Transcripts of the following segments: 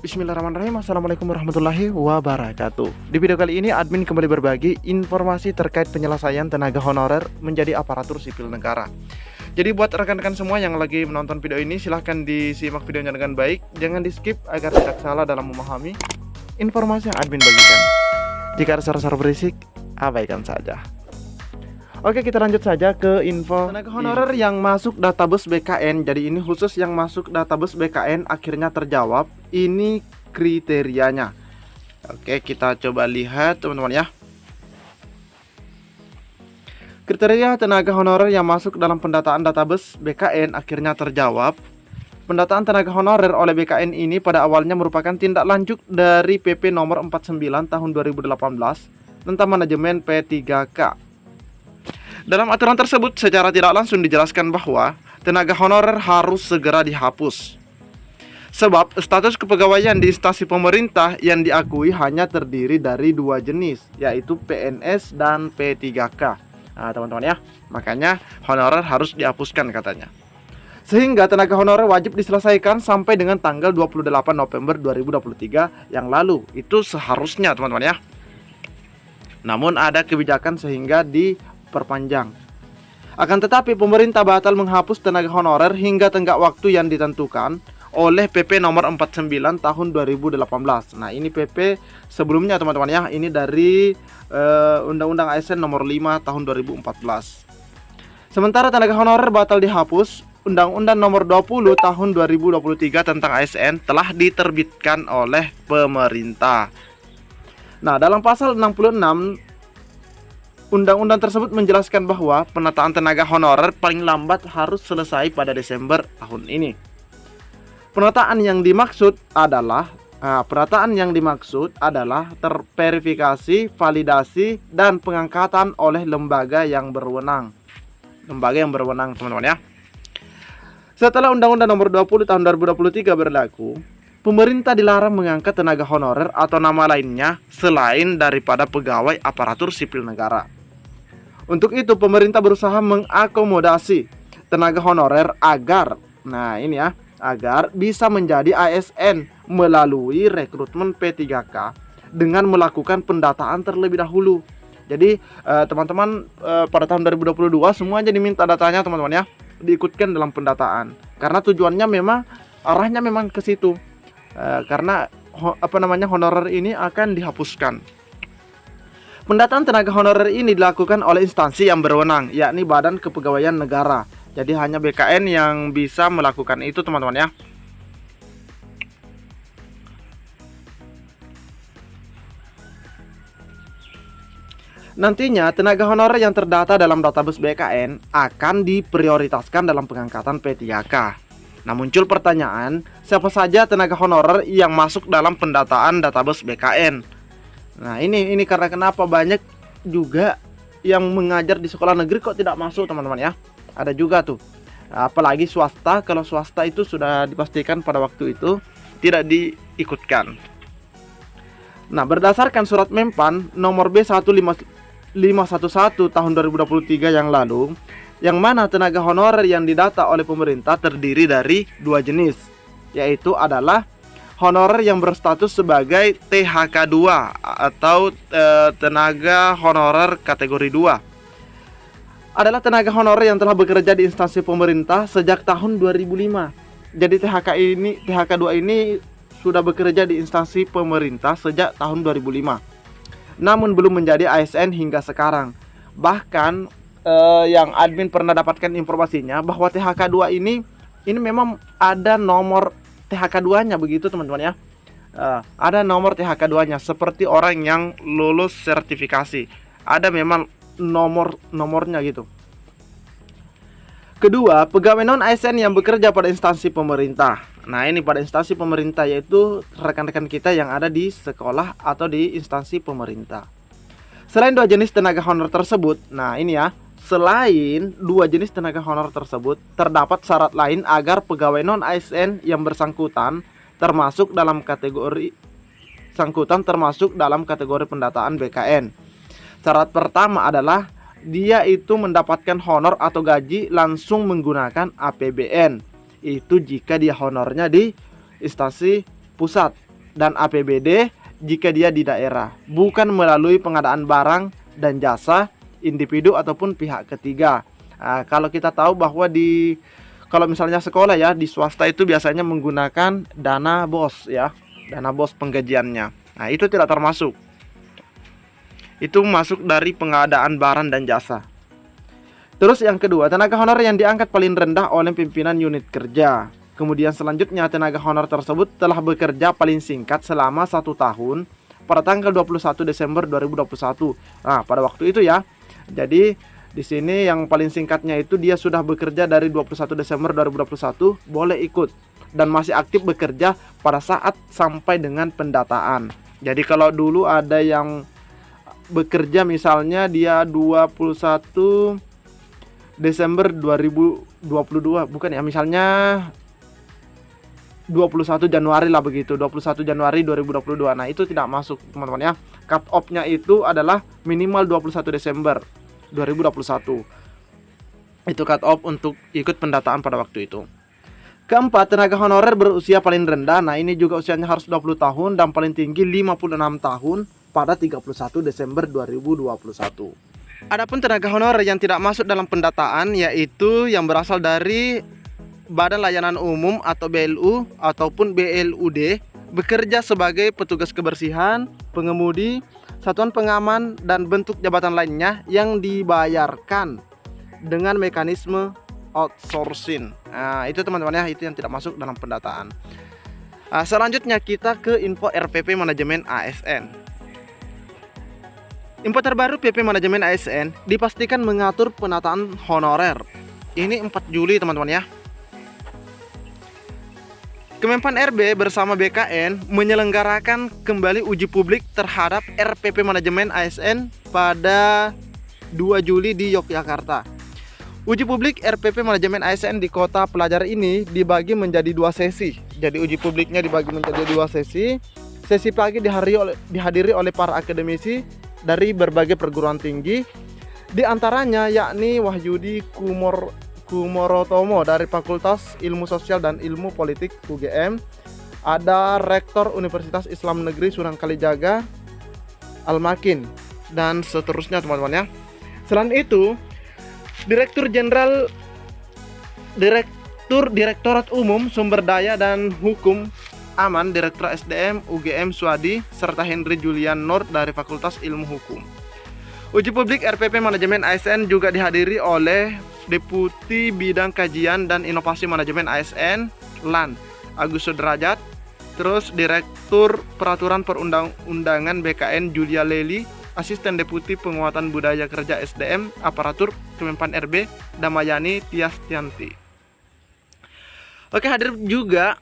Bismillahirrahmanirrahim. Assalamualaikum warahmatullahi wabarakatuh. Di video kali ini admin kembali berbagi informasi terkait penyelesaian tenaga honorer menjadi aparatur sipil negara. Jadi buat rekan-rekan semua yang lagi menonton video ini, silahkan disimak videonya dengan baik. Jangan di skip agar tidak salah dalam memahami informasi yang admin bagikan. Jika ada suara-suara berisik, abaikan saja. Oke, kita lanjut saja ke info tenaga honorer yang masuk database BKN. Jadi ini khusus yang masuk database BKN akhirnya terjawab. Ini kriterianya. Oke, kita coba lihat teman-teman ya. Kriteria tenaga honorer yang masuk dalam pendataan database BKN akhirnya terjawab. Pendataan tenaga honorer oleh BKN ini pada awalnya merupakan tindak lanjut dari PP nomor 49 tahun 2018 tentang manajemen P3K. Dalam aturan tersebut secara tidak langsung dijelaskan bahwa tenaga honorer harus segera dihapus. Sebab status kepegawaian di instansi pemerintah yang diakui hanya terdiri dari dua jenis, yaitu PNS dan P3K. Nah, teman-teman ya, makanya honorer harus dihapuskan katanya. Sehingga tenaga honorer wajib diselesaikan sampai dengan tanggal 28 November 2023 yang lalu. Itu seharusnya teman-teman ya. Namun ada kebijakan sehingga diperpanjang. Akan tetapi pemerintah batal menghapus tenaga honorer hingga tenggat waktu yang ditentukan oleh PP nomor 49 tahun 2018. Nah, ini PP sebelumnya teman-teman ya. Ini dari Undang-Undang ASN nomor 5 tahun 2014. Sementara tenaga honorer batal dihapus, Undang-Undang nomor 20 tahun 2023 tentang ASN telah diterbitkan oleh pemerintah. Nah, dalam pasal 66 Undang-undang tersebut menjelaskan bahwa penataan tenaga honorer paling lambat harus selesai pada Desember tahun ini. Penataan yang dimaksud adalah terverifikasi, validasi, dan pengangkatan oleh lembaga yang berwenang. Lembaga yang berwenang, teman-teman ya. Setelah Undang-Undang nomor 20 tahun 2023 berlaku, pemerintah dilarang mengangkat tenaga honorer atau nama lainnya selain daripada pegawai aparatur sipil negara. Untuk itu pemerintah berusaha mengakomodasi tenaga honorer agar bisa menjadi ASN melalui rekrutmen P3K dengan melakukan pendataan terlebih dahulu. Jadi teman-teman pada tahun 2022 semuanya diminta datanya teman-teman ya, diikutkan dalam pendataan. Karena tujuannya memang arahnya memang ke situ. Karena honorer ini akan dihapuskan. Pendataan tenaga honorer ini dilakukan oleh instansi yang berwenang, yakni Badan Kepegawaian Negara. Jadi hanya BKN yang bisa melakukan itu teman-teman ya. Nantinya tenaga honorer yang terdata dalam database BKN akan diprioritaskan dalam pengangkatan P3K. Nah, muncul pertanyaan, siapa saja tenaga honorer yang masuk dalam pendataan database BKN? Nah, ini karena kenapa banyak juga yang mengajar di sekolah negeri kok tidak masuk teman-teman ya. Ada juga tuh. Apalagi swasta, kalau swasta itu sudah dipastikan pada waktu itu tidak diikutkan. Nah, berdasarkan surat Menpan nomor B15511 tahun 2023 yang lalu, yang mana tenaga honorer yang didata oleh pemerintah terdiri dari dua jenis, yaitu adalah honorer yang berstatus sebagai THK2 atau tenaga honorer kategori 2. Adalah tenaga honorer yang telah bekerja di instansi pemerintah sejak tahun 2005. Jadi THK2 ini sudah bekerja di instansi pemerintah sejak tahun 2005. Namun belum menjadi ASN hingga sekarang. Bahkan yang admin pernah dapatkan informasinya bahwa THK2 ini memang ada nomor THK2-nya begitu teman-teman ya. Ada nomor THK2-nya seperti orang yang lulus sertifikasi. Ada memang nomornya gitu. Kedua, pegawai non ASN yang bekerja pada instansi pemerintah. Nah, ini pada instansi pemerintah yaitu rekan-rekan kita yang ada di sekolah atau di instansi pemerintah. Selain dua jenis tenaga honor tersebut, nah ini ya, selain dua jenis tenaga honor tersebut, terdapat syarat lain agar pegawai non-ASN yang bersangkutan termasuk dalam kategori pendataan BKN. Syarat pertama adalah dia itu mendapatkan honor atau gaji langsung menggunakan APBN. Itu jika dia honornya di instansi pusat. dan APBD jika dia di daerah, bukan melalui pengadaan barang dan jasa individu ataupun pihak ketiga. Kalau kita tahu bahwa kalau misalnya sekolah ya, di swasta itu biasanya menggunakan dana BOS ya, dana BOS penggajiannya. Nah, itu tidak termasuk. Itu masuk dari pengadaan barang dan jasa. Terus yang kedua, tenaga honor yang diangkat paling rendah oleh pimpinan unit kerja. Kemudian selanjutnya, tenaga honor tersebut telah bekerja paling singkat selama 1 tahun pada tanggal 21 Desember 2021. Nah, pada waktu itu ya. Jadi di sini yang paling singkatnya itu dia sudah bekerja dari 21 Desember 2021, boleh ikut dan masih aktif bekerja pada saat sampai dengan pendataan. Jadi kalau dulu ada yang bekerja misalnya dia 21 Desember 2022, bukan ya, misalnya 21 Januari lah begitu, 21 Januari 2022. Nah, itu tidak masuk teman-teman ya. Cut off-nya itu adalah minimal 21 Desember 2021. Itu cut off untuk ikut pendataan pada waktu itu. Keempat, tenaga honorer berusia paling rendah. Nah, ini juga usianya harus 20 tahun dan paling tinggi 56 tahun pada 31 Desember 2021. Adapun tenaga honorer yang tidak masuk dalam pendataan yaitu yang berasal dari Badan Layanan Umum atau BLU ataupun BLUD, bekerja sebagai petugas kebersihan, pengemudi, satuan pengaman, dan bentuk jabatan lainnya yang dibayarkan dengan mekanisme outsourcing. Nah, itu teman-teman ya, itu yang tidak masuk dalam pendataan. Selanjutnya kita ke info RPP Manajemen ASN. Info terbaru PP Manajemen ASN dipastikan mengatur penataan honorer. Ini 4 Juli teman-teman ya. Kemenpan RB bersama BKN menyelenggarakan kembali uji publik terhadap RPP Manajemen ASN pada 2 Juli di Yogyakarta. Uji publik RPP Manajemen ASN di kota pelajar ini dibagi menjadi 2 sesi. Jadi uji publiknya dibagi menjadi 2 sesi. Sesi pagi dihadiri oleh para akademisi dari berbagai perguruan tinggi, di antaranya yakni Wahyudi Kumorotomo dari Fakultas Ilmu Sosial dan Ilmu Politik UGM, ada Rektor Universitas Islam Negeri Sunan Kalijaga Al-Makin, dan seterusnya teman-teman ya. Selain itu, Direktorat Umum Sumber Daya dan Hukum Aman, Direktur SDM UGM Suadi, serta Henry Julian Nur dari Fakultas Ilmu Hukum. Uji publik RPP Manajemen ASN juga dihadiri oleh Deputi Bidang Kajian dan Inovasi Manajemen ASN LAN Agus Sudrajat, terus Direktur Peraturan Perundang-undangan BKN Julia Leli, Asisten Deputi Penguatan Budaya Kerja SDM Aparatur Kemenpan RB Damayani Tiastianti. Oke, hadir juga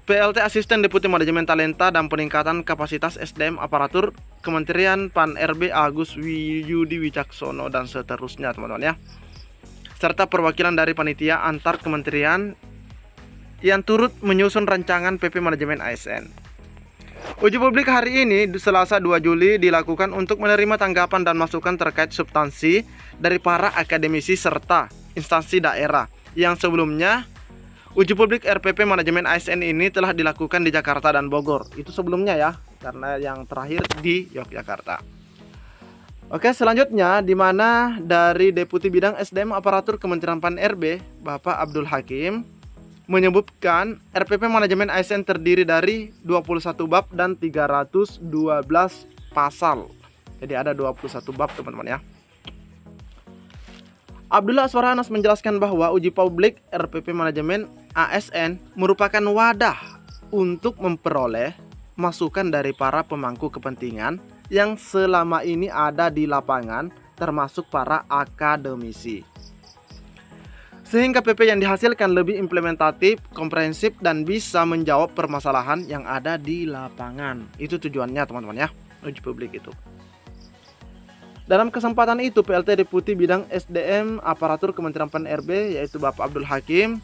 PLT Asisten Deputi Manajemen Talenta dan Peningkatan Kapasitas SDM Aparatur Kementerian Pan RB Agus Yudi Wicaksono dan seterusnya teman-teman ya. Serta perwakilan dari panitia antar kementerian yang turut menyusun rancangan PP Manajemen ASN. Uji publik hari ini Selasa 2 Juli dilakukan untuk menerima tanggapan dan masukan terkait substansi dari para akademisi serta instansi daerah yang sebelumnya. Uji publik RPP Manajemen ASN ini telah dilakukan di Jakarta dan Bogor. Itu sebelumnya ya, karena yang terakhir di Yogyakarta. Oke, selanjutnya di mana dari Deputi Bidang SDM Aparatur Kementerian Pan RB, Bapak Abdul Hakim, menyebutkan RPP Manajemen ASN terdiri dari 21 bab dan 312 pasal. Jadi ada 21 bab teman-teman ya. Abdullah Aswaranas menjelaskan bahwa uji publik RPP Manajemen ASN merupakan wadah untuk memperoleh masukan dari para pemangku kepentingan yang selama ini ada di lapangan, termasuk para akademisi. Sehingga PP yang dihasilkan lebih implementatif, komprehensif, dan bisa menjawab permasalahan yang ada di lapangan. Itu tujuannya teman-teman ya, uji publik itu. Dalam kesempatan itu, PLT Deputi Bidang SDM Aparatur Kementerian Pan RB, yaitu Bapak Abdul Hakim,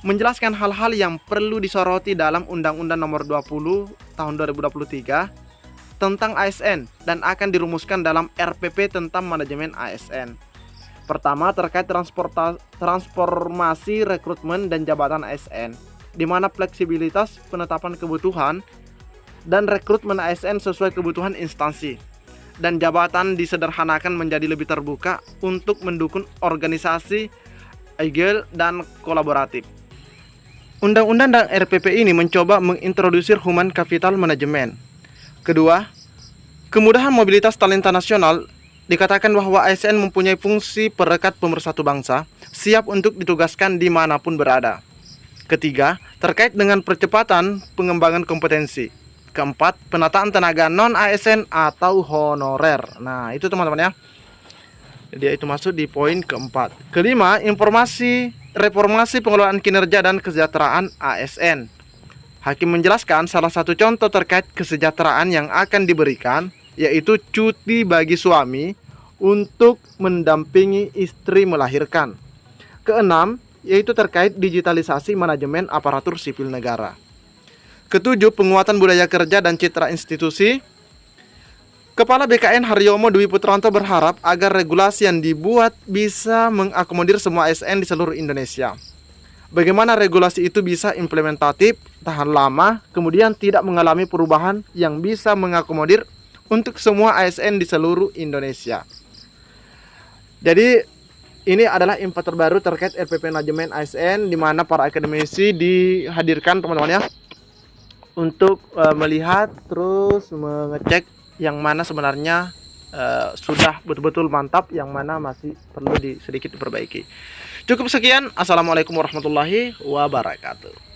menjelaskan hal-hal yang perlu disoroti dalam Undang-Undang Nomor 20 Tahun 2023 tentang ASN dan akan dirumuskan dalam RPP tentang Manajemen ASN. Pertama, terkait transformasi rekrutmen dan jabatan ASN, di mana fleksibilitas penetapan kebutuhan dan rekrutmen ASN sesuai kebutuhan instansi. Dan jabatan disederhanakan menjadi lebih terbuka untuk mendukung organisasi agile dan kolaboratif. Undang-undang dan RPP ini mencoba mengintrodusir human capital management. Kedua, kemudahan mobilitas talenta nasional. Dikatakan bahwa ASN mempunyai fungsi perekat pemersatu bangsa, siap untuk ditugaskan dimanapun berada. Ketiga, terkait dengan percepatan pengembangan kompetensi. Keempat, penataan tenaga non-ASN atau honorer. Nah, itu teman-teman ya. Dia itu masuk di poin keempat. Kelima, reformasi pengelolaan kinerja dan kesejahteraan ASN. Hakim menjelaskan salah satu contoh terkait kesejahteraan yang akan diberikan, yaitu cuti bagi suami untuk mendampingi istri melahirkan. Keenam, yaitu terkait digitalisasi manajemen aparatur sipil negara. Ketujuh, penguatan budaya kerja dan citra institusi. Kepala BKN Haryomo Dwi Putranto berharap agar regulasi yang dibuat bisa mengakomodir semua ASN di seluruh Indonesia. Bagaimana regulasi itu bisa implementatif, tahan lama, kemudian tidak mengalami perubahan yang bisa mengakomodir untuk semua ASN di seluruh Indonesia. Jadi ini adalah info terbaru terkait RPP manajemen ASN, di mana para akademisi dihadirkan teman-teman ya, untuk melihat terus mengecek yang mana sebenarnya sudah betul-betul mantap, yang mana masih perlu sedikit diperbaiki. Cukup sekian. Assalamualaikum warahmatullahi wabarakatuh.